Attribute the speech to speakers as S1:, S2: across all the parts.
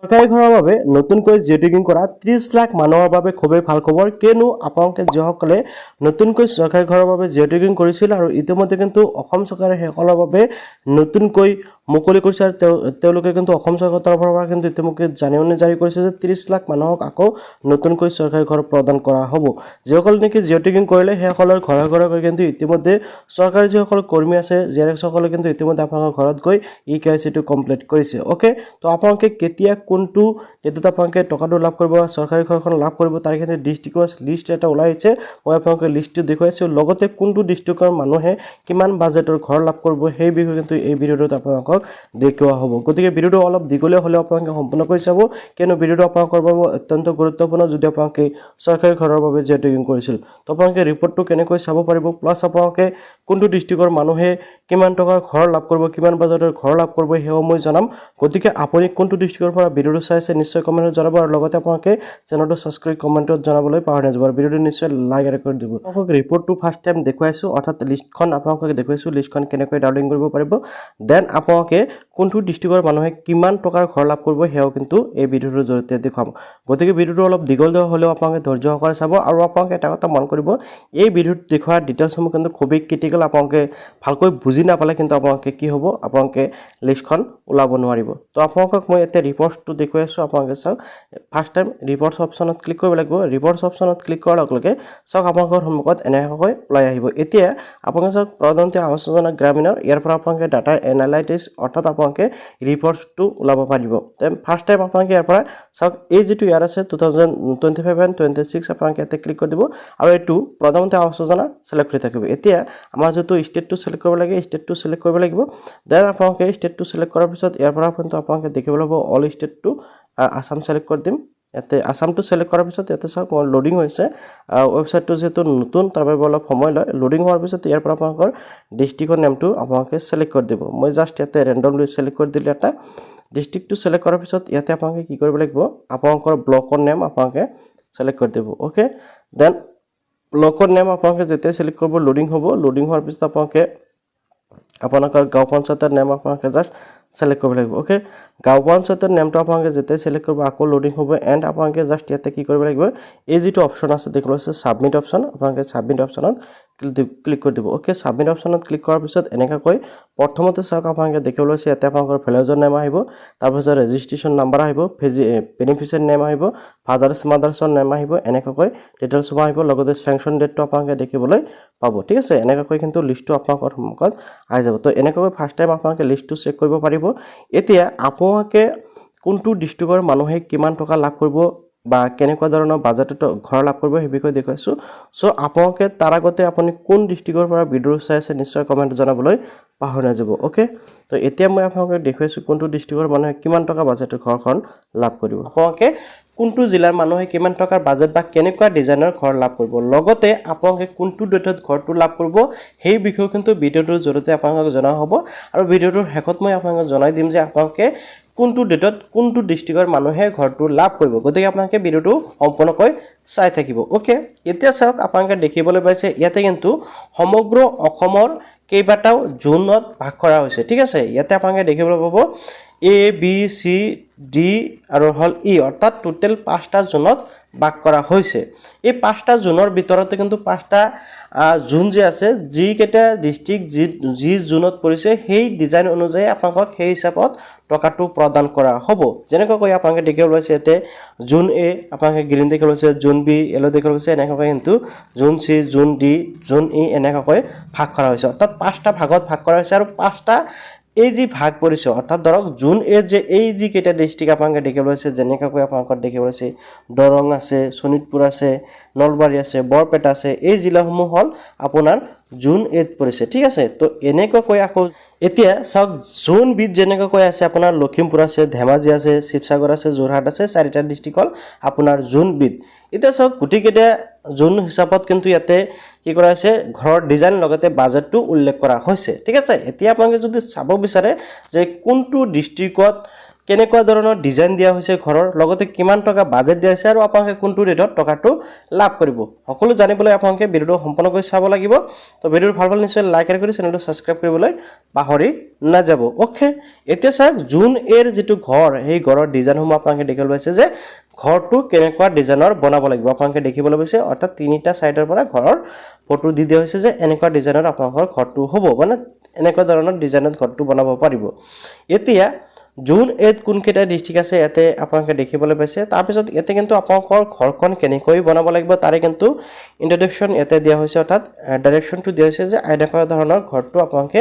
S1: চৰকাৰী ঘৰৰ বাবে নতুনকৈ জিঅ' টেগিং কৰা 30 লাখ মানুহৰ বাবে খুবেই ভাল খবৰ কিয়নো আপোনালোকে যিসকলে নতুনকৈ চৰকাৰী ঘৰৰ বাবে জিঅ' টেগিং কৰিছিল আৰু ইতিমধ্যে কিন্তু অসম চৰকাৰে সেইসকলৰ বাবে নতুনকৈ মুকলি কৰিছে আৰু তেওঁলোকে কিন্তু অসম চৰকাৰৰ তৰফৰ পৰা কিন্তু ইতিমধ্যে জাননী জাৰি কৰিছে যে 30 লাখ মানুহক আকৌ নতুনকৈ চৰকাৰী ঘৰ প্ৰদান কৰা হ'ব যিসকলে নেকি জিঅ' টেগিং কৰিলে সেইসকলৰ ঘৰে ঘৰে গৈ কিন্তু ইতিমধ্যে চৰকাৰী যিসকল কৰ্মী আছে জিআৰএক্সকলে কিন্তু ইতিমধ্যে আপোনালোকৰ ঘৰত গৈ ইকেআইচিটো কমপ্লিট কৰিছে ওকে তো আপোনালোকে কেতিয়া কোনটো ডেটত আপোনালোকে টকাটো লাভ কৰিব চৰকাৰী ঘৰখন লাভ কৰিব তাৰ কাৰণে ডিস্ট্ৰিক্টৰ লিষ্ট এটা ওলাই আহিছে মই আপোনালোকে লিষ্টটো দেখুৱাইছো লগতে কোনটো ডিস্ট্ৰিক্টৰ মানুহে কিমান বাজেটৰ ঘৰ লাভ কৰিব সেই বিষয়ে কিন্তু এই ভিডিঅ'টোত আপোনালোকক দেখুওৱা হ'ব গতিকে ভিডিঅ'টো অলপ দীঘলীয়া হ'লে আপোনালোকে সম্পূৰ্ণ কৰি চাব কিয়নো ভিডিঅ'টো আপোনালোকৰ বাবে অত্যন্ত গুৰুত্বপূৰ্ণ যদি আপোনালোকে চৰকাৰী ঘৰৰ বাবে জিঅ' টেগিং কৰিছিল তো আপোনালোকে ৰিপৰ্টটো কেনেকৈ চাব পাৰিব প্লাছ আপোনালোকে কোনটো ডিস্ট্ৰিক্টৰ মানুহে কিমান টকাৰ ঘৰ লাভ কৰিব কিমান বাজেটৰ ঘৰ লাভ কৰিব হেও মই জনাম গতিকে আপুনি কোনটো ডিস্ট্ৰিক্টৰ পৰা ভিডিঅ'টো চাইছে নিশ্চয় কমেণ্টত জনাব আৰু লগতে আপোনালোকে চেনেলটো সাবস্ক্ৰাইব কমেণ্টত জনাবলৈ পাহৰি নাযাব আৰু ভিডিঅ'টো নিশ্চয় লাইক আৰু কৰি দিব আপোনালোকক ৰিপৰ্টটো ফাৰ্ষ্ট টাইম দেখুৱাইছো অৰ্থাৎ লিষ্টখন আপোনালোকক দেখুৱাইছো লিষ্টখন কেনেকৈ ডাউনলোড কৰিব পাৰিব দেন আপোনালোকে কোনটো ডিস্ট্ৰিক্টৰ মানুহে কিমান টকাৰ ঘৰ লাভ কৰিব হেও কিন্তু এই ভিডিঅ'টোৰ জৰিয়তে দেখাম গতিকে ভিডিঅ'টো অলপ দীঘলীয়া হ'লেও আপোনালোকে ধৈৰ্য সহকাৰে চাব আৰু আপোনালোকে এটা কথা মন কৰিব এই ভিডিঅ'ত দেখুওৱা ডিটেইলছসমূহ কিন্তু খুবেই ক্ৰিটিকেল আপোনালোকে ভালকৈ বুজি নাপালে কিন্তু আপোনালোকে কি হ'ব আপোনালোকে লিষ্টখন ওলাব নোৱাৰিব তো আপোনালোকক মই এতিয়া ৰিপৰ্টটো দেখুৱাই আছো আপোনালোকে চাওক ফাৰ্ষ্ট টাইম ৰিপৰ্টছ অপশ্যনত ক্লিক কৰিব লাগিব ৰিপৰ্টছ অপশ্যনত ক্লিক কৰাৰ লগে লগে চাওক আপোনালোকৰ সন্মুখত এনেকৈ ওলাই আহিব এতিয়া আপোনালোকে চাওক প্ৰধানমন্ত্ৰী আৱাস যোজনা গ্ৰামীণৰ ইয়াৰ পৰা আপোনালোকে ডাটা এনালাইটিক্স অৰ্থাৎ আপোনালোকে ৰিপৰ্টছটো ওলাব পাৰিব দেন ফাৰ্ষ্ট টাইম আপোনালোকে ইয়াৰ পৰা চাওক এই যিটো ইয়াৰ আছে 2025 এণ্ড 26 আপোনালোকে ইয়াতে ক্লিক কৰি দিব আৰু এইটো প্ৰধানমন্ত্ৰী আৱাস যোজনা সিলেক্ট হৈ থাকিব এতিয়া আমাৰ যেটো ষ্টেটটো সিলেক্ট কৰিব লাগে ষ্টেটটো সিলেক্ট কৰিব লাগিব দেন আপোনালোকে ষ্টেটটো সিলেক্ট কৰাৰ পিছত ইয়াৰ পৰা কিন্তু আপোনালোকে দেখিবলৈ পাব অল ষ্টেটটো আসাম সিলেক্ট কৰি দিম ইয়াতে আসামটো সিলেক্ট কৰাৰ পিছত ইয়াতে চাওক লোডিং হৈছে ওয়েবসাইটটো যেটো নতুন তাৰ বাবে অলপ সময় লয় লোডিং হোৱাৰ পিছত ইয়াৰ পৰা আপোনালোকৰ ডিস্ট্ৰিক্টৰ নামটো আপোনালোকে সিলেক্ট কৰি দিব মই জাস্ট ইয়াতে ৰেন্ডমলি সিলেক্ট কৰি দিলে এটা ডিস্ট্ৰিক্টটো সিলেক্ট কৰাৰ পিছত ইয়াতে আপোনালোকে কি কৰিব লাগিব আপোনালোকৰ ব্লকৰ নাম আপোনালোকে সিলেক্ট কৰি দিব ওকে দেন ব্লকৰ নাম আপোনালোকে যেতিয়া সিলেক্ট কৰিব লোডিং হ'ব লোডিং হোৱাৰ পিছত আপোনালোকে আপোনালোকৰ গাঁও পঞ্চায়তৰ নাম আপোনালোকে জাস্ট সিলেক্ট কৰিব লাগিব ওকে গাঁও পঞ্চায়তৰ নামটো আপোনালোকে যেতিয়া সিলেক্ট কৰিব আকৌ লোডিং হ'ব এন্ড আপোনালোকে জাস্ট ইয়াতে কি কৰিব লাগিব এই যেটো অপচন আছে দেখিলো আছে সাবমিট অপচন আপোনালোকে সাবমিট অপচনত ক্লিক কৰি দিব ওকে সাবমিট অপচনত ক্লিক কৰাৰ পিছত এনেকৈ প্ৰথমতে চাওক আপোনালোকে দেখিবলৈ আছে ইয়াতে আপোনালোকৰ ভিলেজৰ নাম আহিব তাৰ পিছত ৰেজিষ্ট্ৰেচন নাম্বাৰ আহিব বেনিফিচিয়াৰী নাম আহিব ফাদাৰ্স মাদাৰ্সৰ নাম আহিব এনেকৈ ডিটেইলছ আহিব লগতে স্যাংশন ডেটটো আপোনালোকে দেখিবলৈ পাব ঠিক আছে এনেকৈ কিন্তু লিষ্টটো আপোনালোকৰ সন্মুখত আহি যাব তো এনেকৈ ফাৰ্ষ্ট টাইম আপোনালোকে লিষ্টটো চেক কৰিব পাৰিব এতিয়া আপোনালোকে কোনটো ডিস্ট্ৰিক্টৰ মানুহে কিমান টকা লাভ কৰিব বা কেনেকুৱা ধৰণৰ বাজেটত ঘৰ লাভ কৰিব সেই বিষয়ে দেখুৱাইছো সো আপোনালোকে তাৰ আগতে আপুনি কোন ডিস্ট্ৰিক্টৰ পৰা ভিডিঅ' চাই আছে নিশ্চয় কমেন্ট জনাবলৈ পাহৰি নাযাব ওকে তো এতিয়া মই আপোনালোকক দেখুৱাইছো কোনটো ডিস্ট্ৰিক্টৰ মানুহে কিমান টকা বাজেটৰ ঘৰখন লাভ কৰিব আপোনালোকে কোনটো জিলাৰ মানুহে কিমান টকাৰ বাজেট বা কেনেকুৱা ডিজাইনৰ ঘৰ লাভ কৰিব লগতে আপোনালোকে কোনটো ডেটত ঘৰটো লাভ কৰিব সেই বিষয়ে কিন্তু ভিডিঅ'টোৰ জৰিয়তে আপোনালোকক জনা হ'ব আৰু ভিডিঅ'টোৰ শেষত মই আপোনালোকক জনাই দিম যে আপোনালোকে কোনটো ডেটত কোনটো ডিস্ট্ৰিক্টৰ মানুহে ঘৰটো লাভ কৰিব গতিকে আপোনালোকে ভিডিঅ'টো সম্পূৰ্ণকৈ চাই থাকিব ওকে এতিয়া চাওক আপোনালোকে দেখিবলৈ পাইছে ইয়াতে কিন্তু সমগ্ৰ অসমৰ কেইবাটাও জোনত ভাগ কৰা হৈছে ঠিক আছে ইয়াতে আপোনালোকে দেখিবলৈ পাব A B C D আৰু হল E অৰ্থাৎ টোটাল 5টা জোনত ভাগ কৰা হৈছে এই 5টা জোনৰ ভিতৰতে কিন্তু 5টা জোন যে আছে যি কেটা ডিস্ট্ৰিক্ট যি জোনত পৰিছে সেই ডিজাইন অনুযায়ী আপোনাক সেই হিচাপত টকাটো প্ৰদান কৰা হ'ব যেনেকৈ আপোনালোকে দেখিবলৈ পাইছে এতে জোন A আপোনালোকে গ্ৰীন দেখিবলৈ পাইছে জোন B yellow দেখিবলৈ পাইছে এনেকৈ কিন্তু জোন C জোন D জোন E এনেকৈ ভাগ কৰা হৈছে অৰ্থাৎ 5টা ভাগত ভাগ কৰা হৈছে আৰু 5টা এই যে ভাগ পৰিছে অৰ্থাৎ ধৰক জোন এ যে এই যে কেটা ডিস্ট্ৰিক্ট আপোনালোকে দেখিবলৈ পাইছে যেনেকৈ আপোনালোকৰ দেখিবলৈ পাইছে দৰং আছে শোণিতপুৰ আছে নলবাৰী আছে বৰপেটা আছে এই জিলাসমূহ হল আপোনাৰ জোন এত পৰিছে ঠিক আছে তো এনেকৈ আকৌ এতিয়া চাওক জোন বি যেনেকৈ আছে আপোনাৰ লখিমপুৰ আছে ধেমাজি আছে শিৱসাগৰ আছে যোৰহাট আছে চাৰিটা ডিস্ট্ৰিক্ট হল আপোনাৰ জোন বি এতিয়া চাওক গুটিকেটা জোন হিচাপত কিন্তু ইয়াতে কি কৰা আছে ঘৰৰ ডিজাইন লগতে বাজেটটো উল্লেখ কৰা হৈছে ঠিক আছে এতিয়া আপোনালোকে যদি চাব বিচাৰে যে কোনটো ডিস্ট্ৰিক্টত কেনেকুৱা ধৰণৰ ডিজাইন দিয়া হৈছে ঘৰৰ লগতে কিমান টকা বাজেট দিয়া হৈছে আৰু আপোনালোকে কোনটো ৰেটত টকাটো লাভ কৰিব সকলো জানিবলৈ আপোনালোকে ভিডিঅটো সম্পূৰ্ণকৈ চাব লাগিব তো ভিডিঅ'টো ভাল নিশ্চয় লাইক কৰি চেনেলটো সাবস্ক্ৰাইব কৰিবলৈ পাহৰি নাযাব ওকে এতিয়া চাওক জুন এৰ যেটো ঘৰ এই ঘৰৰ ডিজাইনসমূহ আপোনালোকে দেখিবলৈ পাইছে যে ঘৰটো কেনেকুৱা ডিজাইনৰ বনাব লাগিব আপোনালোকে দেখিবলৈ পাইছে অৰ্থাৎ তিনিটা সাইডৰ পৰা ঘৰৰ ফটো দি দিয়া হৈছে যে এনেকুৱা ডিজাইনৰ আপোনালোকৰ ঘৰটো হ'ব মানে এনেকুৱা ধৰণৰ ডিজাইনত ঘৰটো বনাব পাৰিব এতিয়া জুন এত কোনকেইটা ডিস্ট্ৰিক্ট আছে ইয়াতে আপোনালোকে দেখিবলৈ পাইছে তাৰ পিছত ইয়াতে কিন্তু আপোনালোকৰ ঘৰখন কেনেকৈ বনাব লাগিব তাৰে কিন্তু ইন্ট্ৰডাকচন ইয়াতে দিয়া হৈছে অৰ্থাৎ ডাইৰেকচনটো দিয়া হৈছে যে এনেকুৱা ধৰণৰ ঘৰটো আপোনালোকে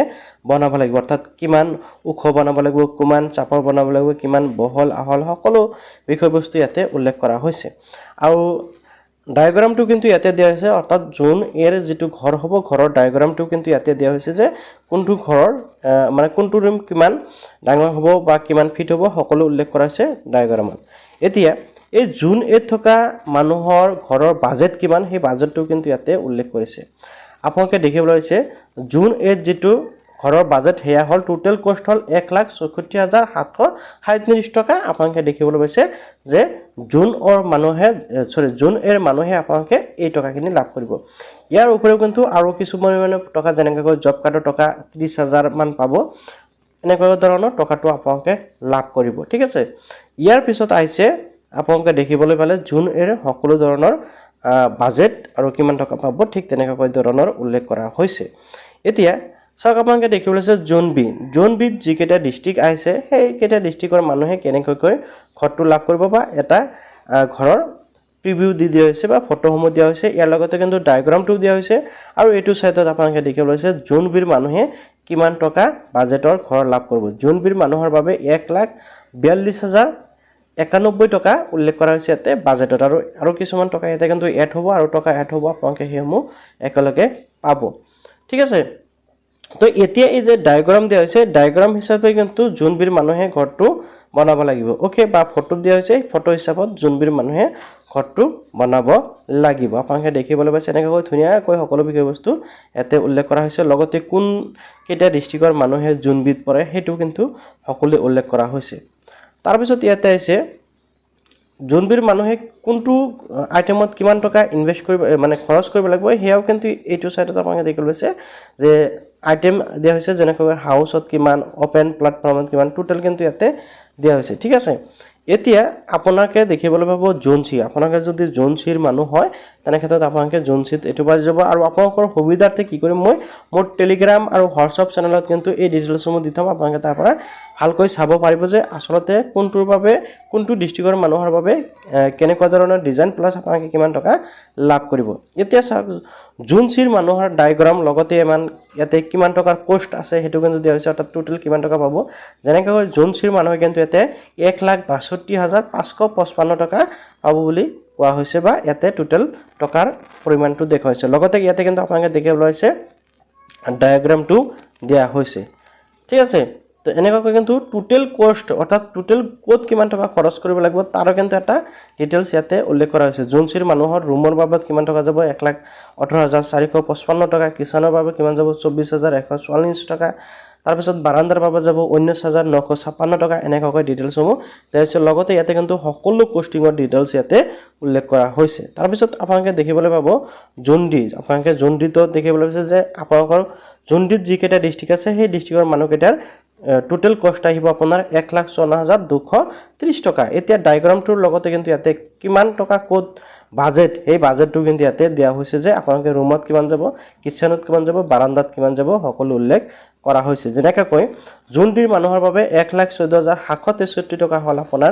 S1: বনাব লাগিব অৰ্থাৎ কিমান ওখ বনাব লাগিব কিমান চাপৰ বনাব লাগিব কিমান বহল আহল সকলো বিষয়বস্তু ইয়াতে উল্লেখ কৰা হৈছে আৰু ডায়াগ্ৰামটো কিন্তু ইয়াতে দিয়া হৈছে অৰ্থাৎ জুন এৰ যেটো ঘৰ হ'ব ঘৰৰ ডায়াগ্ৰামটো কিন্তু ইয়াতে দিয়া হৈছে যে কোনটো ঘৰৰ মানে কোনটো ৰুম কিমান ডাঙৰ হ'ব বা কিমান ফিট হ'ব সকলো উল্লেখ কৰা হৈছে ডায়াগ্ৰামত এতিয়া এই জুন এত থকা মানুহৰ ঘৰৰ বাজেট কিমান সেই বাজেটটো কিন্তু ইয়াতে উল্লেখ কৰিছে আপোনালোকে দেখিবলৈ পাইছে জুন এত যেটো ঘৰৰ বাজেট হেয়া হল টোটাল কষ্ট হল 1,64,737 টকা আপোনালোকে দেখিবলৈ পাইছে যে জুন এৰ মানুহে আপোনালোকে এই টকাখিনি লাভ কৰিব ইয়াৰ উপৰিও কিন্তু আৰু কিছু পৰিমাণৰ টকা যেনেকৈ জব কাৰ্ডৰ টকা 30,000 মান পাব এনেকুৱা ধৰণৰ টকাটো আপোনালোকে লাভ কৰিব ঠিক আছে ইয়াৰ পিছত আহিছে আপোনালোকে দেখিবলৈ পালে জুন এৰ সকলো ধৰণৰ বাজেট আৰু কিমান টকা পাব ঠিক তেনেকৈ ধৰণৰ উল্লেখ কৰা হৈছে এতিয়া সক আপোনালোকে দেখিবলৈ আছে জোন বি যিকেইটা ডিস্ট্ৰিক্ট আছে সেই কেইটা ডিস্ট্ৰিক্টৰ মানুহে কেনেকৈ ঘৰটো লাভ কৰিব বা এটা ঘৰৰ প্ৰিভিউ দি দিয়া হৈছে বা ফটোসমূহ দিয়া হৈছে ইয়াৰ লগতে কিন্তু ডায়াগ্ৰামটো দিয়া হৈছে আৰু এইটো সাইডত আপোনালোকে দেখিবলৈ আছে জোন বিৰ মানুহে কিমান টকা বাজেটৰ ঘৰ লাভ কৰিব জোন বিৰ মানুহৰ বাবে 1,42,091 টকা উল্লেখ কৰা হৈছে ইয়াতে বাজেটত আৰু কিছুমান টকা ইয়াতে কিন্তু এড হ'ব আৰু টকা এড হ'ব আপোনালোকে হেসমূহ একেলগে পাব ঠিক আছে তো এতিয়া এই যে ডায়াগ্ৰাম দিয়া হৈছে ডায়াগ্ৰাম হিচাপে কিন্তু জুনবিৰ মানুহে ঘৰটো বনাব লাগিব ওকে বা ফটো দিয়া হৈছে ফটো হিচাপত জুনবিৰ মানুহে ঘৰটো বনাব লাগিব আপোনালোকে দেখিবলৈ পাইছে এনেকৈ ধুনিয়াকৈ সকলো বিষয়বস্তু এতে উল্লেখ কৰা হৈছে লগতে কোন কেইটা ডিস্ট্ৰিক্টৰ মানুহে জুনবিত পৰে হেতু কিন্তু সকলো উল্লেখ কৰা হৈছে তাৰ পিছত ইয়াতে আছে জুনবিৰ মানুহে কোনটো আইটেমত কিমান টকা ইনভেস্ট কৰিব মানে খৰচ কৰিব লাগিব হেয়াও কিন্তু এইটো সাইডত আপোনালোকে দেখিবলৈ পাইছে যে আইটেম দিয়া হৈছে যেনেকৈ হাউসত কিমান ওপেন প্ল্যাটফৰ্মত কিমান টোটাল কিন্তু ইয়াতে দিয়া হৈছে ঠিক আছে এতিয়া আপোনালোকে দেখিবলৈ পাব জোনসি আপোনালোকে যদি জোনসিৰ মানুহ হয় তেনে ক্ষেত্ৰত আপোনালোকে জোনসিত এটো পাই যাব আৰু আপোনালোকৰ সুবিধাৰ্থে কি কৰিম মই মোৰ টেলিগ্ৰাম আৰু হোৱাটছআপ চেনেলত কিন্তু এই ডিটেইলছসমূহ দি থম আপোনালোকে তাৰ পৰা ভালকৈ চাব পাৰিব যে আসলতে কোনটোৰ বাবে কোনটো ডিস্ট্ৰিক্টৰ মানুহৰ বাবে কেনেকুৱা ধৰণৰ ডিজাইন প্লাস আপোনালোকে কিমান টকা লাভ কৰিব এতিয়া জোনসিৰ মানুহৰ ডায়াগ্ৰাম লগতে ইয়াতে কিমান টকাৰ কষ্ট আছে হেতু কিন্তু দিয়া হৈছে অৰ্থাৎ টোটাল কিমান টকা পাব যেনেকৈ জোনসিৰ মানুহে কিন্তু ইয়াতে 1,62,555 টকা পাব বুলি কোৱা হৈছে বা ইয়াতে টোটাল টকাৰ পৰিমাণটো দেখাইছে লগতে ইয়াতে কিন্তু আপোনালোকে দেখিবলৈ পাইছে ডায়াগ্ৰামটো দিয়া হৈছে ঠিক আছে তো এনেকৈ কিন্তু টোটাল কষ্ট অৰ্থাৎ টোটাল কোত কিমান টকা খৰচ কৰিব লাগিব তাৰ কিন্তু এটা ডিটেইলছ ইয়াতে উল্লেখ কৰা হৈছে জোনসিৰ মানুহৰ ৰুমৰ বাবদ কিমান টকা যাব 1,18,455 টকা কিচেনৰ বাবে কিমান যাব 24,144 টকা তাৰ পিছত বাৰান্দাৰ বাবে যাব 19,956 টকা এনেকৈ ডিটেইলছসমূহ দেখাইছে লগতে ইয়াতে কিন্তু সকলো কষ্টিংৰ ডিটেইলছ ইয়াতে উল্লেখ কৰা হৈছে তাৰ পিছত আপোনালোকে দেখিবলৈ পাব আপোনালোকে জোনডিতো দেখিবলৈ পাইছে যে আপোনালোকৰ জোনডিত যিকেইটা ডিস্ট্ৰিক্ট আছে সেই ডিস্ট্ৰিক্টৰ মানুহকেইটাৰ টোটাল কষ্ট আহিব আপোনাৰ 1,54,230 টকা এতিয়া ডায়াগ্ৰামটোৰ লগতে কিন্তু ইয়াতে কিমান টকা কোড বাজেট এই বাজেটটো কিন্তু ইয়াতে দিয়া হৈছে যে আপোনালোকে ৰুমত কিমান যাব কিচেনত কিমান যাব বাৰান্দাত কিমান যাব সকলো উল্লেখ কৰা হৈছে যেনেকৈ জুনডিৰ মানুহৰ বাবে 1,14,763 টকা হল আপোনাৰ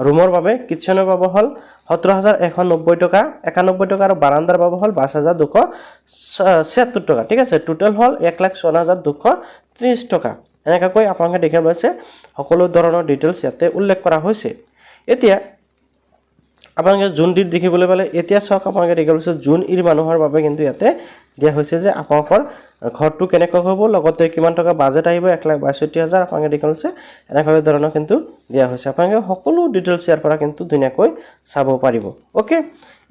S1: ৰুমৰ বাবে কিচেনৰ বাবে হল 17,190 টকা 91 টকা আৰু বাৰান্দাৰ বাবে হল 22,276 টকা ঠিক আছে টোটাল হল 1,54,230 টকা এনেকৈ আপোনালোকে দেখিব পাইছে সকলো ধৰণৰ ডিটেইলছ ইয়াতে উল্লেখ কৰা হৈছে এতিয়া আপোনালোকে জুনডিত দেখিবলৈ পালে এতিয়া সক আপোনালোকে দেখিব পাইছে জুন ইৰ মানুহৰ বাবে কিন্তু ইয়াতে দিয়া হৈছে যে আপোনালোকৰ ঘৰটো কেনেকৈ হ'ব লগতে কিমান টকা বাজেট আহিব 1,62,000 আপোনালোকে দেখিব পাইছে এনেকৈ ধৰণৰ কিন্তু দিয়া হৈছে আপোনালোকে সকলো ডিটেইলছ ইয়াৰ পৰা কিন্তু ধুনিয়াকৈ চাব পাৰিব ওকে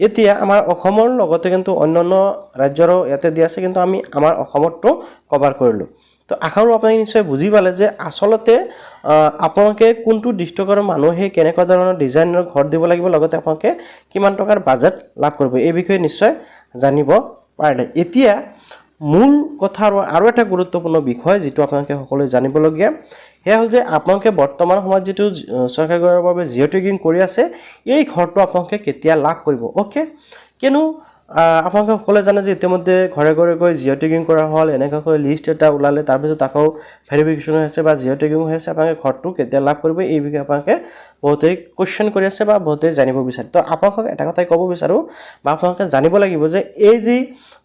S1: এতিয়া আমাৰ অসমৰ লগতে কিন্তু অন্যান্য ৰাজ্যৰো ইয়াতে দিয়া আছে কিন্তু আমি আমাৰ অসমৰটো কভাৰ কৰিলো তো আশা কৰোঁ আপোনালোকে নিশ্চয় বুজি পালে যে আচলতে আপোনালোকে কোনটো ডিষ্ট্ৰিক্টৰ মানুহে কেনেকুৱা ধৰণৰ ডিজাইনৰ ঘৰ দিব লাগিব লগতে আপোনালোকে কিমান টকাৰ বাজেট লাভ কৰিব এই বিষয়ে নিশ্চয় জানিব পাৰিলে এতিয়া মূল কথা আৰু এটা গুৰুত্বপূৰ্ণ বিষয় যেটো আপোনালোকে সকলোৱে জানিবলগীয়া হে হল যে আপোনালোকে বৰ্তমান সময়ত যেটো চৰকাৰী ঘৰৰ বাবে জিঅ' টেগিং কৰি আছে এই ঘৰটো আপোনালোকে কেতিয়া লাভ কৰিব ওকে কিনো আপোনালোকে সকলোৱে জানে যে ইতিমধ্যে ঘৰে ঘৰে গৈ জিঅ' টেগিং কৰা হল এনেকৈ লিষ্ট এটা ওলালে তাৰ পিছত আকৌ ভেৰিফিকেশ্যন হৈছে বা জিঅ' টেগিং হৈছে আপোনালোকে ঘৰটো কেতিয়া লাভ কৰিব এই বিষয়ে আপোনালোকে বহুতেই কোৱেশ্চন কৰি আছে বা বহুতেই জানিব বিচাৰে তো আপোনালোকক এটা কথাই ক'ব বিচাৰো বা আপোনালোকে জানিব লাগিব যে এই যি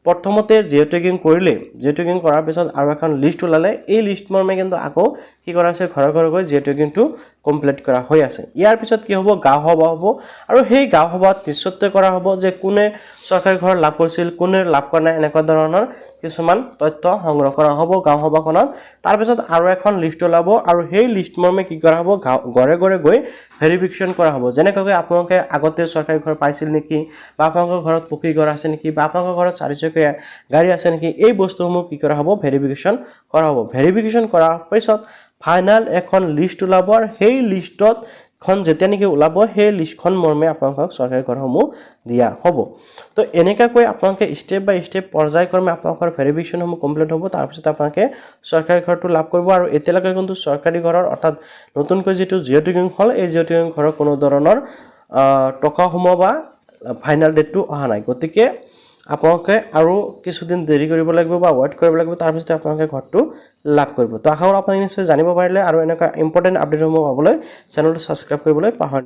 S1: প্ৰথমতে জিঅ' টেগিং কৰিলে জিঅ' টেগিং কৰাৰ পিছত আৰু এখন লিষ্ট ওলালে এই লিষ্ট মৰ্মে কিন্তু আকৌ কি কৰা আছে ঘৰে ঘৰে গৈ জিঅ' টেগিংটো কমপ্লিট কৰা হৈ আছে ইয়াৰ পিছত কি হ'ব গাঁও সভা হ'ব আৰু সেই গাঁও সভাত নিশ্চিত কৰা হ'ব যে কোনে চৰকাৰী ঘৰ লাভ কৰিছিল কোনে লাভ কৰা নাই এনেকুৱা ধৰণৰ কিছুমান তথ্য সংগ্ৰহ কৰা হ'ব গাঁও সভাখনত তাৰ পিছত আৰু এখন লিষ্ট ওলাব আৰু সেই লিষ্ট মৰ্মে কি কৰা হ'ব ঘৰে ঘৰে গৈ ভেৰিফিকেশ্যন কৰা হ'ব যেনেকৈ আপোনালোকে আগতে চৰকাৰী ঘৰ পাইছিল নেকি বা আপোনালোকৰ ঘৰত পকী ঘৰ আছে নেকি বা আপোনালোকৰ ঘৰত চাৰিচকীয়া গাড়ী আছে নেকি এই বস্তুসমূহ কি কৰা হ'ব ভেৰিফিকেশ্যন কৰা হ'ব ভেৰিফিকেশ্যন কৰাৰ পিছত ফাইনাল এখন লিষ্ট ওলাব আৰু সেই লিষ্টত খন যেতিয়া নেকি ওলাব সেই লিষ্টখন মৰ্মে আপোনালোকক চৰকাৰী ঘৰসমূহ দিয়া হ'ব তো এনেকৈ আপোনালোকে ষ্টেপ বাই ষ্টেপ পৰ্যায়ক্ৰমে আপোনালোকৰ ভেৰিফিকেশ্যনসমূহ কমপ্লিট হ'ব তাৰ পিছত আপোনালোকে চৰকাৰী ঘৰটো লাভ কৰিব আৰু এতিয়ালৈকে কিন্তু চৰকাৰী ঘৰৰ অৰ্থাৎ নতুনকৈ যেটো জিঅ' টেগিং হল এই জিঅ' টেগিং ঘৰৰ কোনো ধৰণৰ টকা সোমোৱা বা ফাইনাল ডেটটো অহা নাই গতিকে আপোনালোকে আৰু কিছুদিন দেৰি কৰিব লাগিব বা ৱেইট কৰিব লাগিব তাৰ পিছত আপোনালোকে ঘৰটো লাভ কৰিব তো আশা কৰোঁ আপোনালোকে নিশ্চয় জানিব পাৰিলে আৰু এনেকুৱা ইম্পৰ্টেন্ট আপডেটসমূহ পাবলৈ চেনেলটো সাবস্ক্ৰাইব কৰিবলৈ পাহৰি